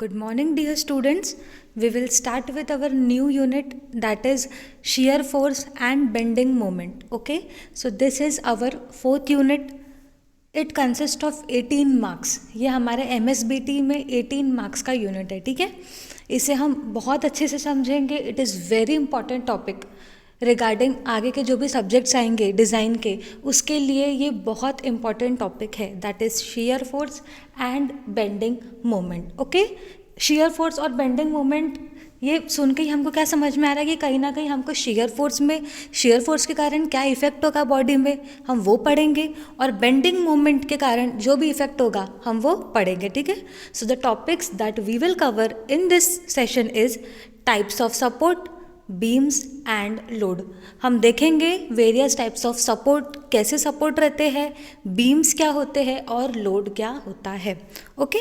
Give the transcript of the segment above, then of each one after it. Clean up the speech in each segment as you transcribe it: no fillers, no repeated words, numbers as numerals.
Good morning, dear students. We will start with our new unit, that is shear force and bending moment. Okay, so this is our fourth unit. It consists of 18 marks. ये हमारे MSBT में 18 marks का unit है, ठीक है. इसे हम बहुत अच्छे से समझेंगे. It is very important topic. Regarding आगे के जो भी सब्जेक्ट्स आएंगे डिज़ाइन के, उसके लिए ये बहुत इंपॉर्टेंट टॉपिक है. That is shear force and bending moment. Okay, shear force और बेंडिंग मोमेंट ये सुन के ही हमको क्या समझ में आ रहा है कि कहीं ना कहीं हमको शेयर फोर्स के कारण क्या इफेक्ट होगा बॉडी में, हम वो पढ़ेंगे, और बेंडिंग मोमेंट के कारण जो भी इफेक्ट होगा हम वो पढ़ेंगे. ठीक है. So the topics that we will cover in this session is types of support, beams and load. हम देखेंगे वेरियस टाइप्स ऑफ सपोर्ट, कैसे सपोर्ट रहते हैं, बीम्स क्या होते हैं और लोड क्या होता है. Okay,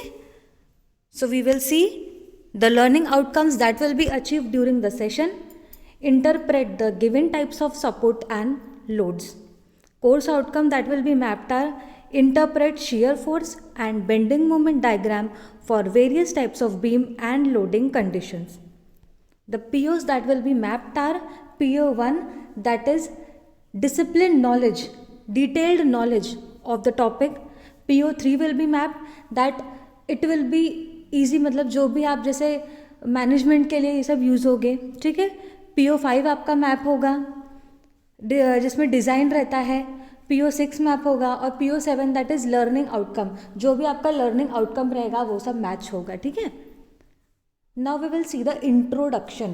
so we will see the learning outcomes that will be achieve during the session. Interpret the given types of support and loads. Course outcome that will be mapped are interpret shear force and bending moment diagram for various types of beam and loading conditions. The POs that will be mapped are PO1, that is discipline knowledge, detailed knowledge of the topic. PO3 will be mapped, that it will be easy, मतलब जो भी आप जैसे management के लिए ये सब use होगे. ठीक है. PO5 आपका मैप होगा जिसमें डिज़ाइन रहता है. PO6 मैप होगा और PO7 that is learning outcome. जो भी आपका लर्निंग आउटकम रहेगा वो सब मैच होगा. ठीक है. Now we will see the introduction.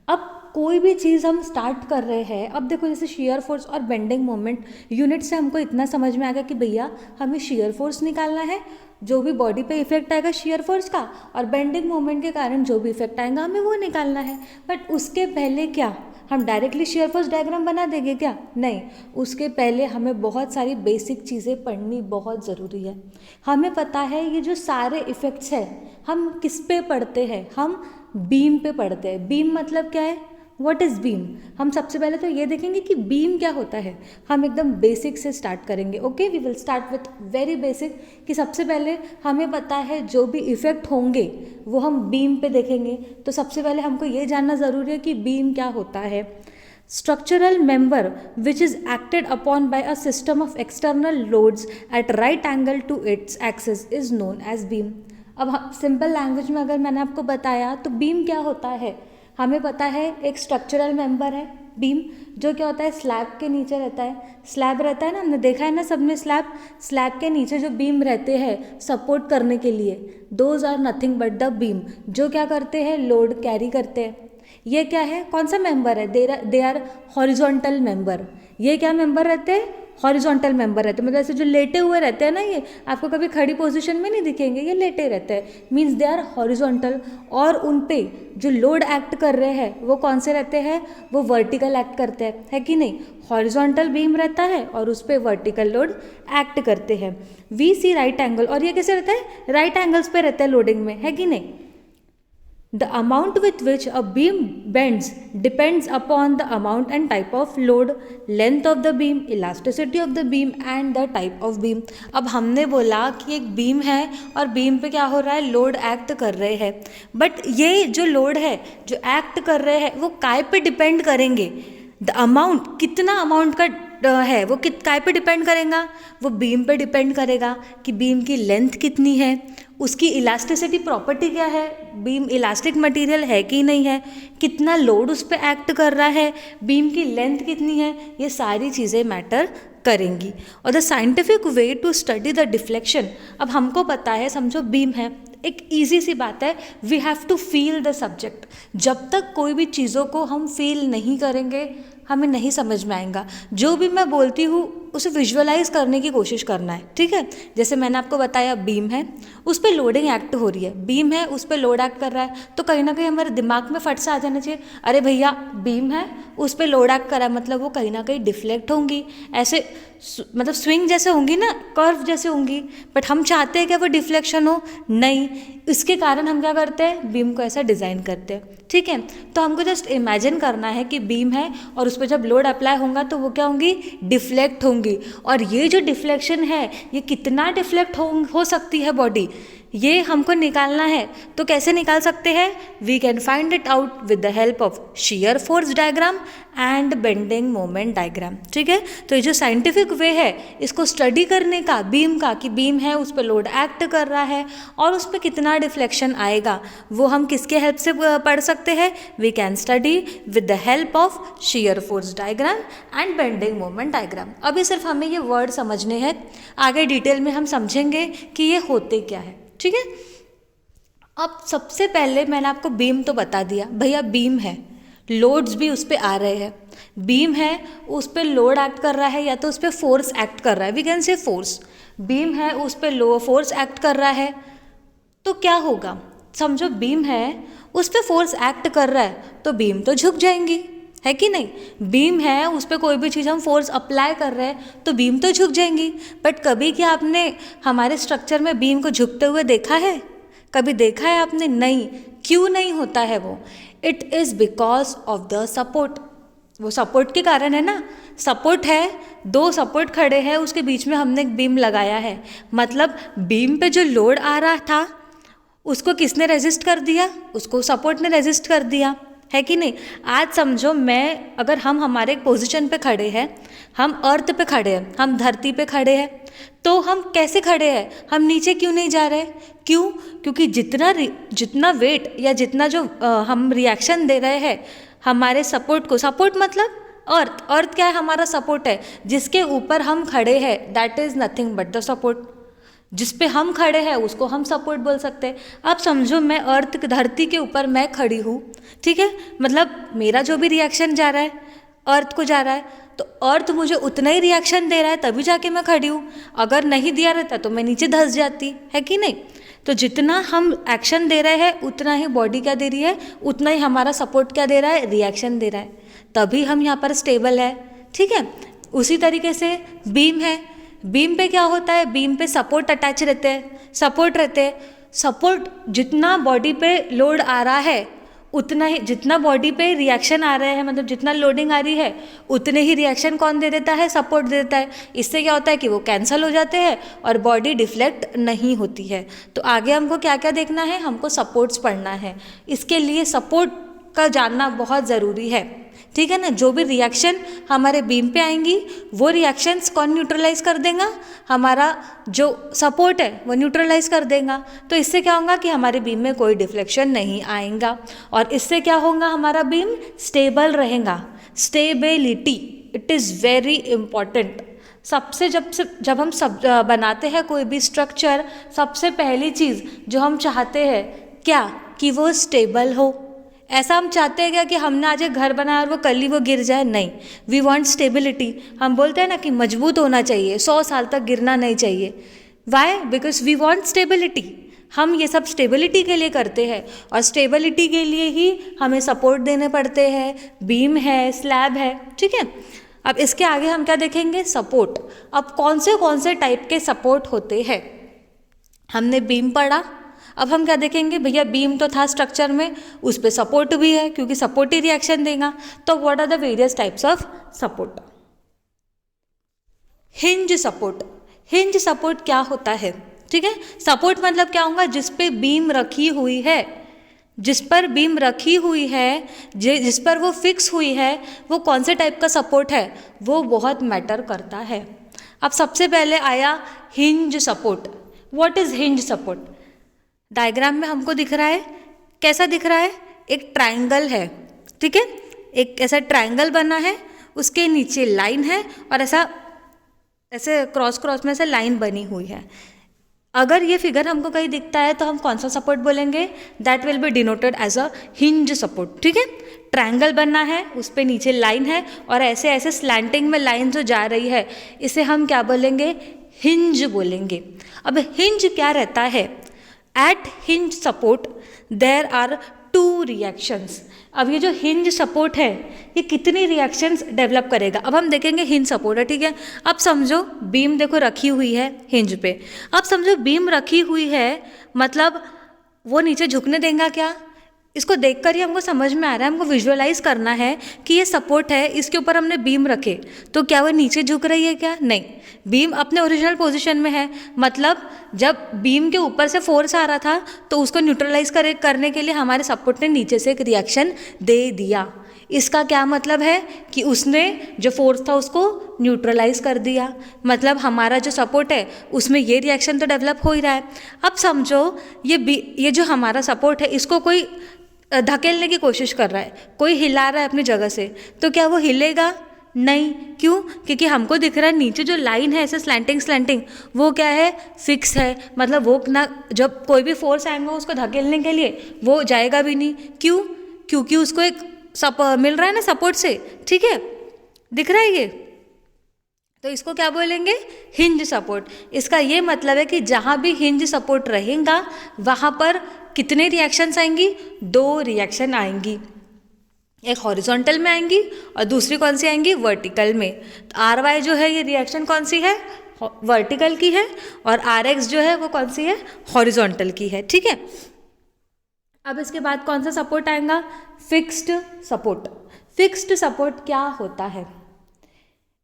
अब कोई भी चीज़ हम स्टार्ट कर रहे हैं, अब देखो जैसे शेयर फोर्स और बेंडिंग मोमेंट यूनिट से हमको इतना समझ में आ गया कि भैया हमें शेयर फोर्स निकालना है, जो भी बॉडी पे इफेक्ट आएगा शेयर फोर्स का, और बेंडिंग मोमेंट के कारण जो भी इफेक्ट आएगा हमें वो निकालना है. बट उसके पहले क्या हम डायरेक्टली शेयर फोर्स डायग्राम बना देंगे क्या? नहीं, उसके पहले हमें बहुत सारी बेसिक चीज़ें पढ़नी बहुत ज़रूरी है. हमें पता है ये जो सारे इफ़ेक्ट्स हैं हम किस पे पढ़ते हैं, हम बीम पे पढ़ते हैं. बीम मतलब क्या है, व्हाट इज़ बीम? हम सबसे पहले तो ये देखेंगे कि बीम क्या होता है. हम एकदम बेसिक से स्टार्ट करेंगे. Okay, we will start with very basic. कि सबसे पहले हमें पता है जो भी इफ़ेक्ट होंगे वो हम बीम पे देखेंगे. तो सबसे पहले हमको ये जानना ज़रूरी है कि बीम क्या होता है. Structural member which is acted upon by a system of external loads at right angle to its axis is known as beam. अब सिंपल लैंग्वेज में अगर मैंने आपको बताया तो बीम क्या होता है, हमें पता है एक स्ट्रक्चरल मेंबर है बीम, जो क्या होता है स्लैब के नीचे रहता है. स्लैब रहता है ना, हमने देखा है ना सबने स्लैब के नीचे जो बीम रहते हैं सपोर्ट करने के लिए, those are nothing but the beam, जो क्या करते हैं लोड कैरी करते हैं. ये क्या है, कौन सा मेंबर है, दे आर हॉरिजॉन्टल मेंबर. ये क्या मेंबर रहते हैं, हॉरिजॉन्टल मेंबर रहते हैं. मतलब ऐसे जो लेटे हुए रहते हैं ना, ये आपको कभी खड़ी पोजीशन में नहीं दिखेंगे, ये लेटे रहते हैं, मीन्स दे आर हॉरिजॉन्टल. और उन पे जो लोड एक्ट कर रहे हैं वो कौन से रहते हैं, वो वर्टिकल एक्ट करते हैं, है कि नहीं. हॉरिजॉन्टल बीम रहता है और उस पर वर्टिकल लोड एक्ट करते हैं. वी सी राइट एंगल, और ये कैसे रहता है, राइट एंगल्स पे रहता है लोडिंग में, है कि नहीं. The amount with which a beam bends depends upon the amount and type of load, length of the beam, elasticity of the beam and the type of beam. अब हमने बोला कि एक बीम है और बीम पे क्या हो रहा है, लोड एक्ट कर रहे हैं. बट ये जो लोड है जो एक्ट कर रहे हैं वो काय पे डिपेंड करेंगे, द अमाउंट, कितना अमाउंट का है वो काय पे डिपेंड करेगा, वो बीम पे डिपेंड करेगा कि बीम की लेंथ कितनी है, उसकी इलास्टिसिटी प्रॉपर्टी क्या है, बीम इलास्टिक मटेरियल है कि नहीं है, कितना लोड उस पर एक्ट कर रहा है, बीम की लेंथ कितनी है, ये सारी चीज़ें मैटर करेंगी. और the scientific way to study the deflection. अब हमको पता है, समझो बीम है, एक ईजी सी बात है, we have to feel the subject. जब तक कोई भी चीज़ों को हम फील नहीं करेंगे हमें नहीं समझ में आएगा. जो भी मैं बोलती हूँ उसे विजुअलाइज करने की कोशिश करना है. ठीक है. जैसे मैंने आपको बताया बीम है, उस पर लोडिंग एक्ट हो रही है, बीम है उस पर लोड एक्ट कर रहा है, तो कहीं ना कहीं हमारे दिमाग में फट से आ जाना चाहिए, अरे भैया बीम है उस पर लोड एक्ट कर रहा है, मतलब वो कहीं ना कहीं डिफ्लेक्ट होंगी, ऐसे मतलब स्विंग जैसे होंगी ना, कर्व जैसे होंगी. बट हम चाहते हैं कि वो डिफ्लेक्शन हो नहीं, इसके कारण हम क्या करते हैं, बीम को ऐसा डिज़ाइन करते हैं. ठीक है. तो हमको जस्ट इमेजिन करना है कि बीम है और उस पर जब लोड अप्लाई होगा तो वो क्या होंगी, डिफ्लेक्ट होंगी. और ये जो डिफ्लेक्शन है ये कितना डिफ्लेक्ट हो सकती है बॉडी, ये हमको निकालना है, तो कैसे निकाल सकते हैं? We can find it out with the help of shear force diagram and bending moment diagram. ठीक है, तो ये जो साइंटिफिक वे है इसको स्टडी करने का बीम का, कि बीम है उस पर लोड एक्ट कर रहा है और उस पर कितना डिफ्लेक्शन आएगा, वो हम किसके हेल्प से पढ़ सकते हैं? We can study with the help of shear force diagram and bending moment diagram. अभी सिर्फ हमें ये वर्ड समझने हैं, आगे डिटेल में हम समझेंगे कि ये होते क्या है। ठीक है, अब सबसे पहले मैंने आपको बीम तो बता दिया, भैया बीम है, लोड्स भी उस पर आ रहे हैं, बीम है उस पर लोड एक्ट कर रहा है या तो उस पर फोर्स एक्ट कर रहा है, we can say force. Beam है उस पर लो फोर्स एक्ट कर रहा है, तो क्या होगा? समझो बीम है उस पर फोर्स एक्ट कर रहा है तो बीम तो झुक जाएंगी, है कि नहीं? बीम है उस पर कोई भी चीज़ हम फोर्स अप्लाई कर रहे हैं तो बीम तो झुक जाएंगी। बट कभी क्या आपने हमारे स्ट्रक्चर में बीम को झुकते हुए देखा है? कभी देखा है आपने? नहीं। क्यों नहीं होता है वो? It is because of the support. वो सपोर्ट के कारण है ना। सपोर्ट है, दो सपोर्ट खड़े हैं, उसके बीच में हमने एक बीम लगाया है, मतलब बीम पे जो लोड आ रहा था उसको किसने रेजिस्ट कर दिया? उसको सपोर्ट ने रेजिस्ट कर दिया, है कि नहीं? आज समझो मैं, अगर हम हमारे एक पोजीशन पे खड़े हैं, हम अर्थ पे खड़े हैं, हम धरती पे खड़े हैं, तो हम कैसे खड़े हैं? हम नीचे क्यों नहीं जा रहे? क्यों? क्योंकि जितना वेट या जितना जो हम रिएक्शन दे रहे हैं हमारे सपोर्ट को, सपोर्ट मतलब अर्थ क्या है? हमारा सपोर्ट है, जिसके ऊपर हम खड़े हैं, that is nothing but the support. जिस पे हम खड़े हैं उसको हम सपोर्ट बोल सकते हैं। अब समझो मैं अर्थ, धरती के ऊपर मैं खड़ी हूँ, ठीक है, मतलब मेरा जो भी रिएक्शन जा रहा है अर्थ को जा रहा है, तो अर्थ मुझे उतना ही रिएक्शन दे रहा है तभी जाके मैं खड़ी हूँ। अगर नहीं दिया रहता तो मैं नीचे धंस जाती, है कि नहीं? तो जितना हम एक्शन दे रहे हैं उतना ही बॉडी क्या दे रही है, उतना ही हमारा सपोर्ट क्या दे रहा है, रिएक्शन दे रहा है, तभी हम यहाँ पर स्टेबल है। ठीक है, उसी तरीके से बीम है, बीम पे क्या होता है? बीम पे सपोर्ट अटैच रहते हैं, सपोर्ट रहते हैं। सपोर्ट जितना बॉडी पे लोड आ रहा है उतना ही, जितना बॉडी पे रिएक्शन आ रहे हैं, मतलब जितना लोडिंग आ रही है उतने ही रिएक्शन कौन दे देता है? सपोर्ट दे देता है। इससे क्या होता है कि वो कैंसिल हो जाते हैं और बॉडी डिफ्लेक्ट नहीं होती है। तो आगे हमको क्या क्या देखना है? हमको सपोर्ट्स पढ़ना है, इसके लिए सपोर्ट का जानना बहुत ज़रूरी है। ठीक है ना? जो भी रिएक्शन हमारे बीम पे आएंगी वो रिएक्शंस कौन न्यूट्रलाइज कर देगा? हमारा जो सपोर्ट है वो न्यूट्रलाइज कर देगा। तो इससे क्या होगा कि हमारे बीम में कोई डिफ्लेक्शन नहीं आएगा और इससे क्या होगा? हमारा बीम स्टेबल रहेगा। Stability, it is very important. सबसे जब हम बनाते हैं कोई भी स्ट्रक्चर, सबसे पहली चीज़ जो हम चाहते हैं क्या? कि वो स्टेबल हो। ऐसा हम चाहते हैं क्या कि हमने आज एक घर बनाया और वो कल ही वो गिर जाए? नहीं, वी वांट स्टेबिलिटी। हम बोलते हैं ना कि मजबूत होना चाहिए, 100 साल तक गिरना नहीं चाहिए। Why? Because we want stability. हम ये सब स्टेबिलिटी के लिए करते हैं और स्टेबिलिटी के लिए ही हमें सपोर्ट देने पड़ते हैं। बीम है, स्लैब है, ठीक है। अब इसके आगे हम क्या देखेंगे? सपोर्ट। अब कौन से टाइप के सपोर्ट होते हैं? हमने बीम पढ़ा, अब हम क्या देखेंगे? भैया बीम तो था स्ट्रक्चर में, उस पर सपोर्ट भी है क्योंकि सपोर्ट ही रिएक्शन देगा। तो what are the various types of support? Hinge support. Hinge support क्या होता है? ठीक है, सपोर्ट मतलब क्या होगा? जिस पे बीम रखी हुई है, जिस पर बीम रखी हुई है, जिस पर वो फिक्स हुई है, वो कौन से टाइप का सपोर्ट है, वो बहुत मैटर करता है। अब सबसे पहले आया hinge support. What is hinge support? Diagram में हमको दिख रहा है, कैसा दिख रहा है? एक ट्रायंगल है, ठीक है, एक ऐसा ट्रायंगल बना है, उसके नीचे लाइन है और ऐसे क्रॉस में ऐसे लाइन बनी हुई है। अगर ये फिगर हमको कहीं दिखता है तो हम कौन सा सपोर्ट बोलेंगे? That will be denoted as a hinge support. ठीक है, ट्रायंगल बनना है, उस पे नीचे लाइन है और ऐसे ऐसे स्लैंटिंग में लाइन जो जा रही है, इसे हम क्या बोलेंगे? हिंज बोलेंगे। अब हिंज क्या रहता है? At hinge support there are 2 reactions. अब ये जो हिंज सपोर्ट है ये कितनी रिएक्शंस डेवलप करेगा? अब हम देखेंगे हिंज सपोर्ट है, ठीक है। अब समझो बीम देखो रखी हुई है हिंज पे। अब समझो बीम रखी हुई है, मतलब वो नीचे झुकने देगा क्या? इसको देखकर ही हमको समझ में आ रहा है, हमको विजुअलाइज करना है कि ये सपोर्ट है, इसके ऊपर हमने बीम रखे तो क्या वो नीचे झुक रही है क्या? नहीं, बीम अपने ओरिजिनल पोजीशन में है। मतलब जब बीम के ऊपर से फोर्स आ रहा था तो उसको न्यूट्रलाइज करने के लिए हमारे सपोर्ट ने नीचे से एक रिएक्शन दे दिया। इसका क्या मतलब है कि उसने जो फोर्स था उसको न्यूट्रलाइज कर दिया। मतलब हमारा जो सपोर्ट है उसमें ये रिएक्शन तो डेवलप हो ही रहा है। अब समझो ये जो हमारा सपोर्ट है इसको कोई धकेलने की कोशिश कर रहा है, कोई हिला रहा है अपनी जगह से, तो क्या वो हिलेगा? नहीं। क्यों? क्योंकि हमको दिख रहा है नीचे जो लाइन है ऐसे स्लैंटिंग वो क्या है? फिक्स है। मतलब वो ना, जब कोई भी फोर्स आएगा उसको धकेलने के लिए वो जाएगा भी नहीं। क्यों? क्योंकि उसको एक मिल रहा है ना सपोर्ट से। ठीक है, दिख रहा है ये, तो इसको क्या बोलेंगे? Hinge support. इसका ये मतलब है कि जहाँ भी हिंज सपोर्ट रहेगा वहाँ पर कितने रिएक्शंस आएंगी? 2 रिएक्शन आएंगी, एक हॉरिजॉन्टल में आएंगी और दूसरी कौन सी आएंगी? वर्टिकल में। तो आर वाई जो है ये रिएक्शन कौन सी है? वर्टिकल की है, और आर एक्स जो है वो कौन सी है? हॉरिजॉन्टल की है। ठीक है, अब इसके बाद कौन सा सपोर्ट आएगा? Fixed support. फिक्स्ड सपोर्ट क्या होता है?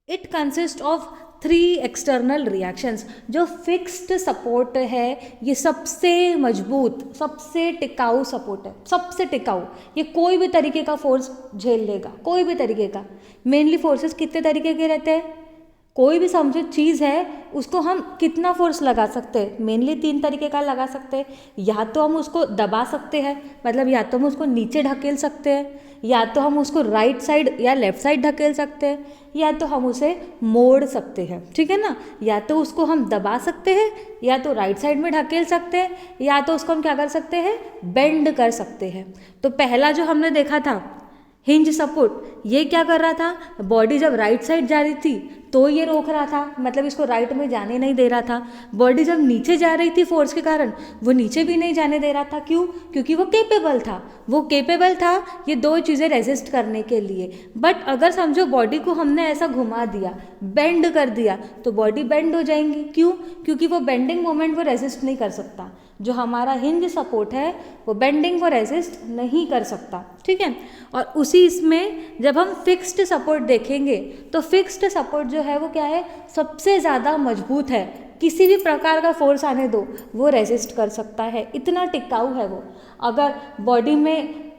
It consist of 3 external reactions. जो फिक्स्ड सपोर्ट है ये सबसे मजबूत, सबसे टिकाऊ सपोर्ट है, सबसे टिकाऊ। ये कोई भी तरीके का फोर्स झेल लेगा, कोई भी तरीके का। मेनली फोर्सेस कितने तरीके के रहते हैं? कोई भी समझो चीज़ है उसको हम कितना फोर्स लगा सकते हैं? मेनली 3 तरीके का लगा सकते हैं। या तो हम उसको दबा सकते हैं, मतलब या तो हम उसको नीचे ढकेल सकते हैं, या तो हम उसको राइट साइड या लेफ्ट साइड ढकेल सकते हैं, या तो हम उसे मोड़ सकते हैं। ठीक है ना? या तो उसको हम दबा सकते हैं, या तो राइट साइड में ढकेल सकते हैं, या तो उसको हम क्या कर सकते हैं? बेंड कर सकते हैं। तो पहला जो हमने देखा था हिंज सपोर्ट, ये क्या कर रहा था? बॉडी जब राइट साइड जा रही थी तो ये रोक रहा था, मतलब इसको राइट में जाने नहीं दे रहा था। बॉडी जब नीचे जा रही थी फोर्स के कारण, वो नीचे भी नहीं जाने दे रहा था। क्यों? क्योंकि वो केपेबल था, वो केपेबल था ये 2 चीज़ें रेजिस्ट करने के लिए। बट अगर समझो बॉडी को हमने ऐसा घुमा दिया, बेंड कर दिया, तो बॉडी बेंड हो जाएंगी। क्यों? क्योंकि वो बेंडिंग मोमेंट वो रेजिस्ट नहीं कर सकता। जो हमारा हिंज सपोर्ट है वो बेंडिंग को रेजिस्ट नहीं कर सकता। ठीक है, और उसी इसमें जब हम फिक्स्ड सपोर्ट देखेंगे तो फिक्स्ड सपोर्ट जो है वो क्या है? सबसे ज़्यादा मजबूत है, किसी भी प्रकार का फोर्स आने दो वो रेजिस्ट कर सकता है, इतना टिकाऊ है वो। अगर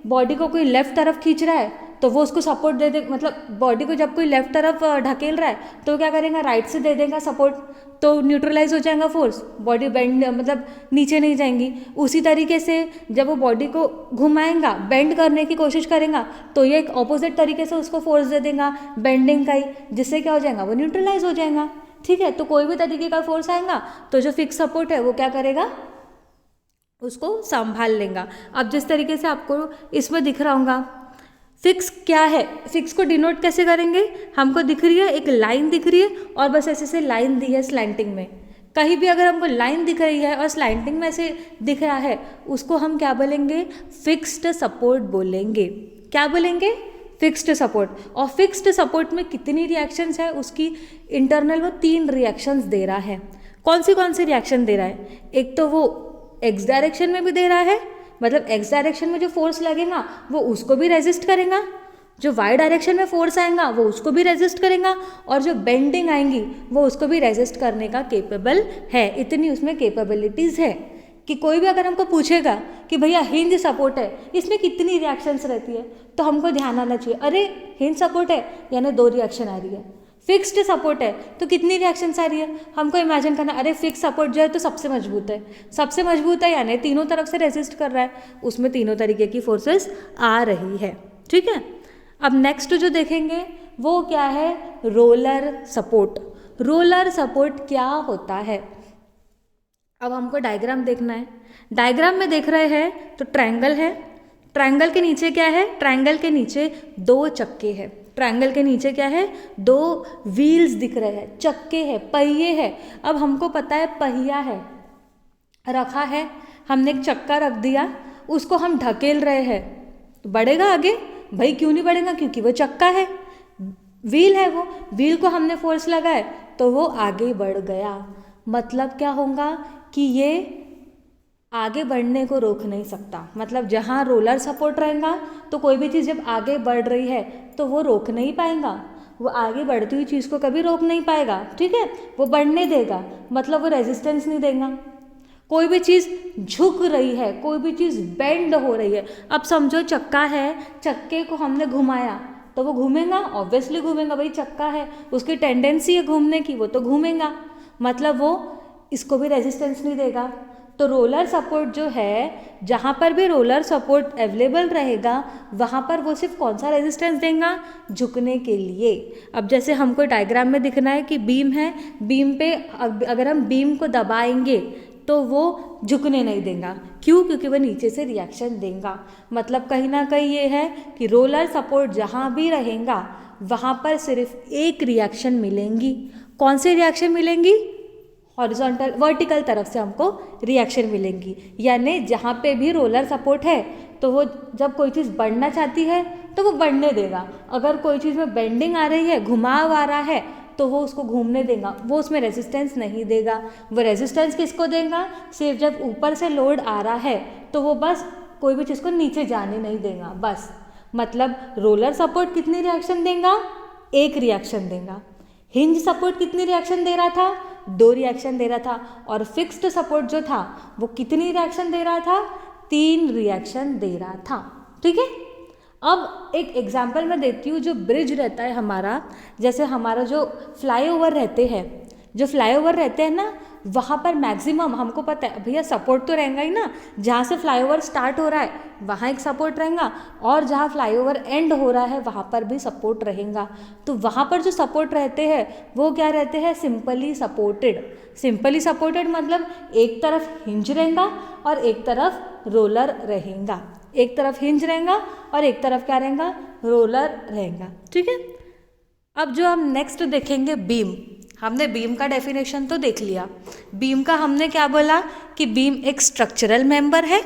बॉडी को कोई लेफ्ट तरफ खींच रहा है तो वो उसको सपोर्ट दे दे, मतलब बॉडी को जब कोई लेफ्ट तरफ ढकेल रहा है तो क्या करेगा? राइट से दे देगा सपोर्ट, तो न्यूट्रलाइज हो जाएगा फोर्स, बॉडी बेंड मतलब नीचे नहीं जाएंगी। उसी तरीके से जब वो बॉडी को घुमाएगा, बेंड करने की कोशिश करेगा, तो ये एक ऑपोजिट तरीके से उसको फोर्स दे देगा बेंडिंग का ही, जिससे क्या हो जाएगा? वो न्यूट्रलाइज हो जाएगा। ठीक है, तो कोई भी तरीके का फोर्स आएगा तो जो फिक्स सपोर्ट है वो क्या करेगा? उसको संभाल लेगा। अब जिस तरीके से आपको इसमें दिख रहा होगा फिक्स क्या है, फिक्स को डिनोट कैसे करेंगे? हमको दिख रही है एक लाइन दिख रही है और बस ऐसे से लाइन दी है स्लैंटिंग में। कहीं भी अगर हमको लाइन दिख रही है और स्लैंटिंग में ऐसे दिख रहा है उसको हम क्या बोलेंगे? फिक्स्ड सपोर्ट बोलेंगे। क्या बोलेंगे? Fixed support. और फिक्स्ड सपोर्ट में कितनी रिएक्शंस है उसकी इंटरनल वो 3 रिएक्शंस दे रहा है। कौन सी रिएक्शन दे रहा है? एक तो वो एक्स डायरेक्शन में भी दे रहा है, मतलब एक्स डायरेक्शन में जो फोर्स लगेगा वो उसको भी रेजिस्ट करेगा, जो वाई डायरेक्शन में फोर्स आएगा वो उसको भी रेजिस्ट करेगा, और जो बेंडिंग आएंगी वो उसको भी रेजिस्ट करने का केपेबल है। इतनी उसमें केपेबिलिटीज़ है कि कोई भी अगर हमको पूछेगा कि भैया हिंज सपोर्ट है इसमें कितनी रिएक्शंस रहती है, तो हमको ध्यान आना चाहिए, अरे हिंज सपोर्ट है यानी 2 रिएक्शन आ रही है। फिक्स्ड सपोर्ट है तो कितनी रिएक्शंस आ रही है? हमको इमेजिन करना, अरे फिक्स सपोर्ट जो है तो सबसे मजबूत है यानी तीनों तरफ से रेजिस्ट कर रहा है, उसमें तीनों तरीके की फोर्सेस आ रही है। ठीक है, अब नेक्स्ट जो देखेंगे वो क्या है? Roller support. रोलर सपोर्ट क्या होता है? अब हमको डायग्राम देखना है। डायग्राम में देख रहे हैं तो ट्रायंगल है, ट्रायंगल के नीचे क्या है? ट्रायंगल के नीचे 2 चक्के हैं। ट्रायंगल के नीचे क्या है? 2 व्हील्स दिख रहे हैं, चक्के हैं, पहिए हैं। अब हमको पता है पहिया है, रखा है, हमने एक चक्का रख दिया, उसको हम ढकेल रहे हैं, तो बढ़ेगा आगे? भाई क्यों नहीं बढ़ेगा? क्योंकि वो चक्का है, व्हील है, वो व्हील को हमने फोर्स लगाए तो वो आगे बढ़ गया। मतलब क्या होगा कि ये आगे बढ़ने को रोक नहीं सकता। मतलब जहाँ रोलर सपोर्ट रहेगा तो कोई भी चीज़ जब आगे बढ़ रही है तो वो रोक नहीं पाएगा, वो आगे बढ़ती हुई चीज़ को कभी रोक नहीं पाएगा, ठीक है, वो बढ़ने देगा, मतलब वो रेजिस्टेंस नहीं देगा। कोई भी चीज़ झुक रही है, कोई भी चीज़ बेंड हो रही है, अब समझो चक्का है, चक्के को हमने घुमाया तो वो घूमेगा, ऑब्वियसली घूमेगा, भाई चक्का है, उसकी टेंडेंसी है घूमने की, वो तो घूमेगा, मतलब वो इसको भी रेजिस्टेंस नहीं देगा। तो रोलर सपोर्ट जो है, जहाँ पर भी रोलर सपोर्ट अवेलेबल रहेगा वहाँ पर वो सिर्फ कौन सा रेजिस्टेंस देगा, झुकने के लिए। अब जैसे हमको डायग्राम में दिखना है कि बीम है, बीम पे अगर हम बीम को दबाएंगे तो वो झुकने नहीं देगा, क्यों? क्योंकि वो नीचे से रिएक्शन देगा। मतलब कहीं ना कहीं ये है कि रोलर सपोर्ट जहाँ भी रहेगा वहाँ पर सिर्फ एक रिएक्शन मिलेंगी। कौन सी रिएक्शन मिलेंगी? हॉरिजॉन्टल, वर्टिकल तरफ से हमको रिएक्शन मिलेंगी। यानी जहाँ पे भी रोलर सपोर्ट है तो वो जब कोई चीज़ बढ़ना चाहती है तो वो बढ़ने देगा, अगर कोई चीज़ में बेंडिंग आ रही है, घुमाव आ रहा है, तो वो उसको घूमने देगा, वो उसमें रेजिस्टेंस नहीं देगा। वो रेजिस्टेंस किसको देगा? सिर्फ जब ऊपर से लोड आ रहा है तो वो बस कोई भी चीज़ को नीचे जाने नहीं देगा, बस। मतलब रोलर सपोर्ट कितनी रिएक्शन देगा? एक रिएक्शन देगा। हिंज सपोर्ट कितनी रिएक्शन दे रहा था? 2 रिएक्शन दे रहा था। और फिक्स्ड सपोर्ट जो था वो कितनी रिएक्शन दे रहा था? 3 रिएक्शन दे रहा था, ठीक है। अब एक एग्जाम्पल मैं देती हूँ, जो ब्रिज रहता है हमारा, जैसे हमारा जो फ्लाईओवर रहते हैं, जो फ्लाईओवर रहते हैं ना, वहाँ पर मैक्सिमम हमको पता है भैया सपोर्ट तो रहेगा ही ना, जहाँ से फ्लाईओवर स्टार्ट हो रहा है वहाँ एक सपोर्ट रहेगा, और जहाँ फ्लाईओवर एंड हो रहा है वहाँ पर भी सपोर्ट रहेगा। तो वहाँ पर जो सपोर्ट रहते हैं वो क्या रहते हैं? Simply supported. सिंपली सपोर्टेड मतलब एक तरफ हिंज रहेगा और एक तरफ रोलर रहेगा, एक तरफ हिंज रहेगा और एक तरफ क्या रहेगा? रोलर रहेगा, ठीक है। अब जो हम नेक्स्ट देखेंगे बीम। हमने बीम का डेफिनेशन तो देख लिया। बीम का हमने क्या बोला कि बीम एक स्ट्रक्चरल मेंबर है,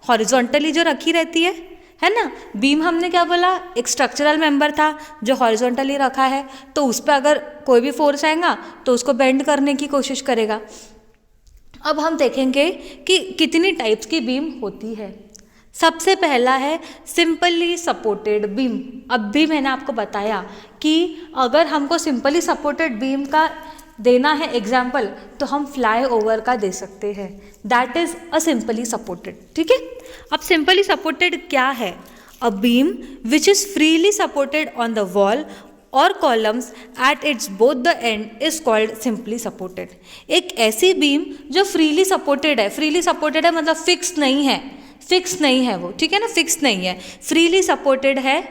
हॉरिजॉन्टली जो रखी रहती है ना। बीम हमने क्या बोला? एक स्ट्रक्चरल मेंबर था जो हॉरिजॉन्टली रखा है, तो उस पर अगर कोई भी फोर्स आएगा तो उसको बेंड करने की कोशिश करेगा। अब हम देखेंगे कि कितनी टाइप्स की बीम होती है। सबसे पहला है सिंपली सपोर्टेड बीम। अब भी मैंने आपको बताया कि अगर हमको सिंपली सपोर्टेड बीम का देना है एग्जाम्पल, तो हम फ्लाई ओवर का दे सकते हैं, that is a simply supported, ठीक है। अब सिंपली सपोर्टेड क्या है? A beam which is freely supported on the wall और columns at its both the end is called simply supported. एक ऐसी बीम जो फ्रीली सपोर्टेड है, फ्रीली सपोर्टेड है मतलब फिक्स नहीं है, फिक्स नहीं है वो, ठीक है ना, फिक्स नहीं है, फ्रीली सपोर्टेड है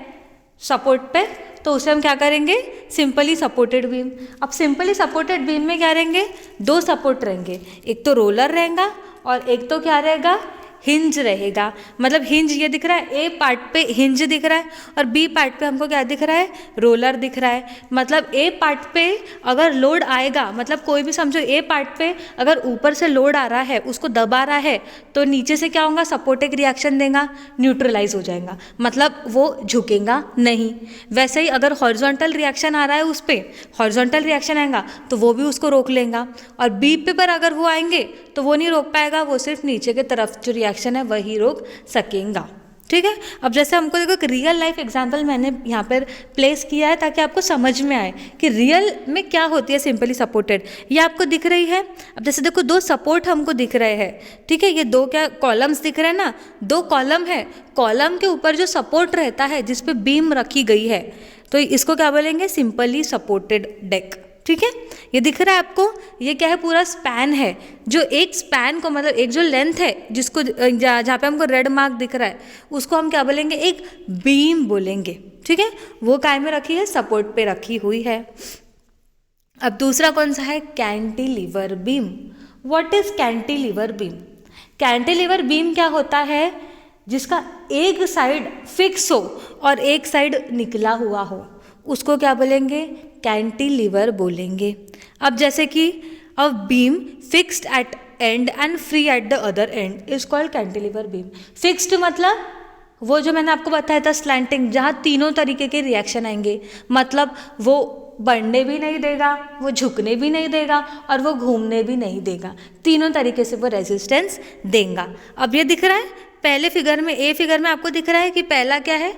सपोर्ट पे, तो उसे हम क्या करेंगे? Simply supported beam. अब सिंपली सपोर्टेड बीम में क्या रहेंगे? 2 सपोर्ट रहेंगे, एक तो रोलर रहेगा और एक तो क्या रहेगा? हिंज रहेगा। मतलब हिंज ये दिख रहा है, ए पार्ट पे हिंज दिख रहा है और बी पार्ट पे हमको क्या दिख रहा है? रोलर दिख रहा है। मतलब ए पार्ट पे अगर लोड आएगा, मतलब कोई भी समझो ए पार्ट पे अगर ऊपर से लोड आ रहा है, उसको दबा रहा है, तो नीचे से क्या होगा? सपोर्टिव रिएक्शन देगा, न्यूट्रलाइज हो जाएगा, मतलब वो झुकेगा नहीं। वैसे ही अगर हॉरिजॉन्टल रिएक्शन आ रहा है, उस पर हॉरिजॉन्टल रिएक्शन आएगा तो वो भी उसको रोक लेगा, और बी पे पर अगर वो आएंगे तो वो नहीं रोक पाएगा, वो सिर्फ नीचे की तरफ जो रिएक्शन है वही रोक सकेगा, ठीक है। अब जैसे हमको देखो एक रियल लाइफ एग्जांपल मैंने यहाँ पर प्लेस किया है ताकि आपको समझ में आए कि रियल में क्या होती है सिंपली सपोर्टेड। ये आपको दिख रही है। अब जैसे देखो 2 सपोर्ट हमको दिख रहे हैं, ठीक है, ये 2 क्या कॉलम्स दिख रहे हैं ना, 2 कॉलम है, कॉलम के ऊपर जो सपोर्ट रहता है जिस पे बीम रखी गई है, तो इसको क्या बोलेंगे? सिंपली सपोर्टेड डेक, ठीक है। ये दिख रहा है आपको, ये क्या है? पूरा स्पैन है, जो एक स्पैन को मतलब एक जो लेंथ है जिसको जहाँ पे हमको रेड मार्क दिख रहा है उसको हम क्या बोलेंगे? एक बीम बोलेंगे, ठीक है। वो काय में रखी है? सपोर्ट पे रखी हुई है। अब दूसरा कौन सा है? Cantilever beam. What is cantilever beam? Cantilever beam क्या होता है? जिसका एक साइड फिक्स हो और एक साइड निकला हुआ हो, उसको क्या बोलेंगे? कैंटिलीवर बोलेंगे। अब जैसे कि a beam fixed at and and free at the other and is called cantilever beam. Fixed मतलब वो जो मैंने आपको बताया था स्लैंटिंग, जहाँ तीनों तरीके के रिएक्शन आएंगे, मतलब वो बढ़ने भी नहीं देगा, वो झुकने भी नहीं देगा और वो घूमने भी नहीं देगा। तीनों तरीके से वो रेजिस्टेंस देगा। अब ये दिख रहा है पहले फिगर में, ए फिगर में आपको दिख रहा है कि पहला क्या है,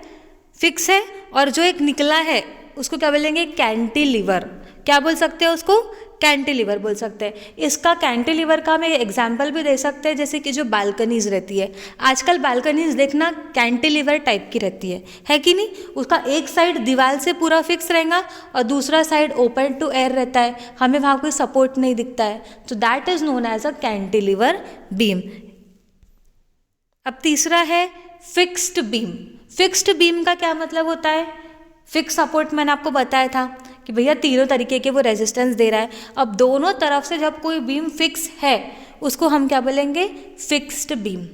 फिक्स है, और जो एक निकला है उसको क्या बोलेंगे, कैंटिलीवर। क्या बोल सकते हैं उसको, कैंटिलीवर बोल सकते हैं। इसका कैंटिलीवर का हम एग्जाम्पल भी दे सकते हैं, जैसे कि जो बालकनीज रहती है, आजकल बालकनीज देखना कैंटिलीवर टाइप की रहती है कि नहीं। उसका एक साइड दीवार से पूरा फिक्स रहेगा और दूसरा साइड ओपन टू एयर रहता है, हमें वहाँ कोई सपोर्ट नहीं दिखता है, तो that is known as a cantilever beam. अब तीसरा है फिक्स्ड बीम। फिक्स्ड बीम का क्या मतलब होता है, फिक्स सपोर्ट मैंने आपको बताया था कि भैया तीनों तरीके के वो रेजिस्टेंस दे रहा है। अब दोनों तरफ से जब कोई बीम फिक्स है उसको हम क्या बोलेंगे, फिक्स्ड बीम।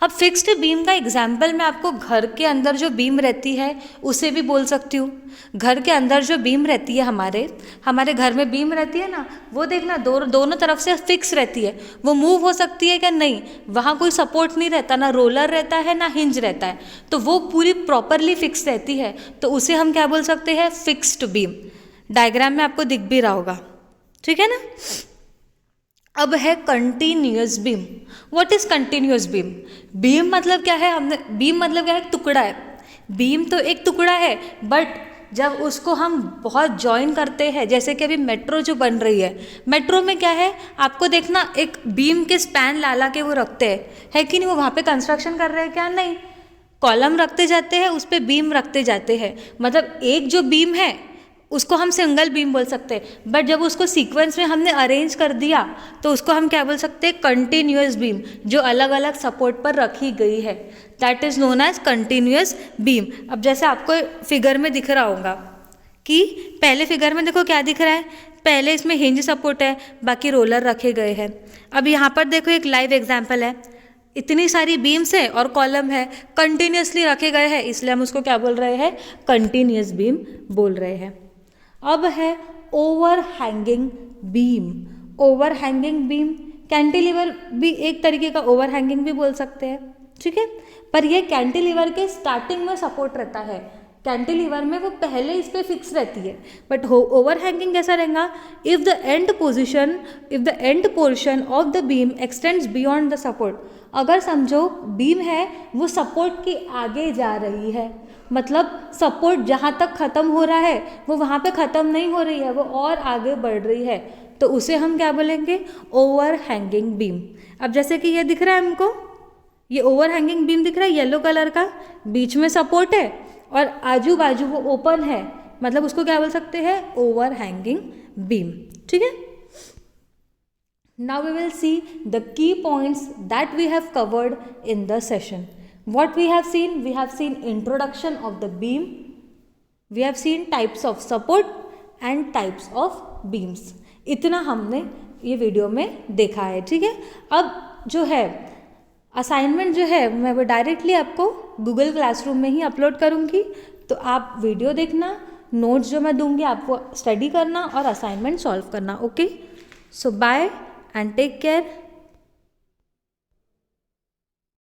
अब फिक्स्ड बीम का एग्जाम्पल मैं आपको घर के अंदर जो बीम रहती है उसे भी बोल सकती हूँ। घर के अंदर जो बीम रहती है, हमारे घर में बीम रहती है ना, वो देखना दोनों तरफ से फिक्स रहती है, वो मूव हो सकती है क्या, नहीं, वहाँ कोई सपोर्ट नहीं रहता, ना रोलर रहता है ना हिंज रहता है, तो वो पूरी प्रॉपरली फिक्स रहती है, तो उसे हम क्या बोल सकते हैं, फिक्स्ड बीम। डायग्राम में आपको दिख भी रहा होगा, ठीक है ना। अब है continuous beam. What is continuous beam? Beam मतलब क्या है, बीम मतलब क्या है, टुकड़ा है। बीम तो एक टुकड़ा है, बट जब उसको हम बहुत जॉइन करते हैं, जैसे कि अभी मेट्रो जो बन रही है, मेट्रो में क्या है, आपको देखना एक बीम के स्पैन ला के वो रखते हैं, है कि नहीं, वो वहाँ पे कंस्ट्रक्शन कर रहे हैं क्या, नहीं, कॉलम रखते जाते हैं, उस पर बीम रखते जाते हैं, मतलब एक जो बीम है उसको हम सिंगल बीम बोल सकते हैं, बट जब उसको सीक्वेंस में हमने अरेंज कर दिया तो उसको हम क्या बोल सकते हैं, कंटिन्यूअस बीम, जो अलग अलग सपोर्ट पर रखी गई है, that is known as continuous beam. अब जैसे आपको फिगर में दिख रहा होगा कि पहले फिगर में देखो क्या दिख रहा है, पहले इसमें हिंज सपोर्ट है, बाकी रोलर रखे गए हैं। अब यहाँ पर देखो एक लाइव एग्जाम्पल है, इतनी सारी बीम्स है और कॉलम है, कंटिन्यूसली रखे गए हैं, इसलिए हम उसको क्या बोल रहे हैं, कंटिन्यूअस बीम बोल रहे हैं। अब है over hanging beam. Over hanging beam, cantilever भी एक तरीके का ओवर हैंगिंग भी बोल सकते हैं, ठीक है, पर ये कैंटिलीवर के स्टार्टिंग में सपोर्ट रहता है, कैंटिलीवर में वो पहले इस पर फिक्स रहती है, बट ओवर हैंगिंग कैसा रहेगा, if the end portion of the beam x tends beyond the support. अगर समझो बीम है वो सपोर्ट के आगे जा रही है, मतलब सपोर्ट जहाँ तक ख़त्म हो रहा है वो वहाँ पे ख़त्म नहीं हो रही है, वो और आगे बढ़ रही है, तो उसे हम क्या बोलेंगे, ओवर हैंगिंग बीम। अब जैसे कि ये दिख रहा है हमको, ये ओवर हैंगिंग बीम दिख रहा है येलो कलर का, बीच में सपोर्ट है और आजू बाजू वो ओपन है, मतलब उसको क्या बोल सकते हैं, ओवर हैंगिंग बीम, ठीक है। Now we will see the key points that we have covered in the session. What we have seen introduction of the beam, we have seen types of support and types of beams. इतना हमने ये video में देखा है, ठीक है। अब जो है असाइनमेंट जो है मैं वो डायरेक्टली आपको गूगल क्लासरूम में ही अपलोड करूँगी, तो आप वीडियो देखना, नोट्स जो मैं दूँगी आपको स्टडी करना और असाइनमेंट सॉल्व करना, okay. So bye and take care.